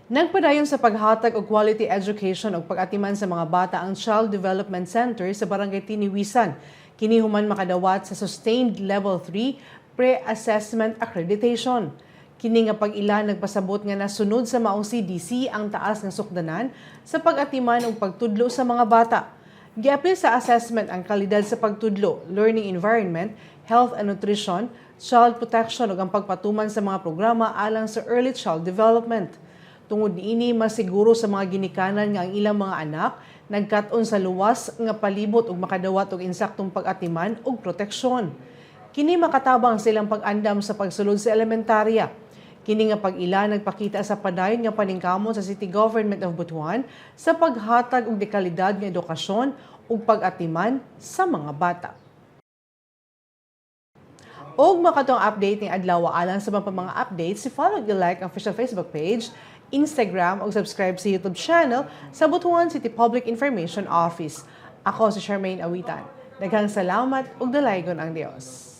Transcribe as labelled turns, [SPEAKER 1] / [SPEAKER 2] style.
[SPEAKER 1] Nagpadayon sa paghatag og quality education ug pag-atiman sa mga bata ang Child Development Center sa Barangay Tiniwisan. Kini human makadawat sa Sustained Level 3 Pre-Assessment Accreditation. Kini nga pag-ila nagpasabot nga nasunod sa maong CDC ang taas ng sukdanan sa pag-atiman ug pagtudlo sa mga bata. Giapil sa assessment ang kalidad sa pagtudlo, learning environment, health and nutrition, child protection ug ang pagpatuman sa mga programa alang sa early child development. Tungod niini masiguro sa mga ginikanan nga ang ilang mga anak nagkat-on sa luwas nga palibot ug makadawat og insaktong pag-atiman ug proteksyon. Kini makatabang silang pag-andam sa pagsulod sa elementarya. Kini nga pag-ila nagpakita sa padayon nga paningkamon sa City Government of Butuan sa paghatag og dekalidad nga edukasyon ug pag-atiman sa mga bata. Og makatong update ni adlaw alang sa mga updates, follow and like ang official Facebook page, Instagram o subscribe sa YouTube channel sa Butuan City Public Information Office. Ako si Charmaine Awitan. Daghang salamat ug dalaygon ang Dios.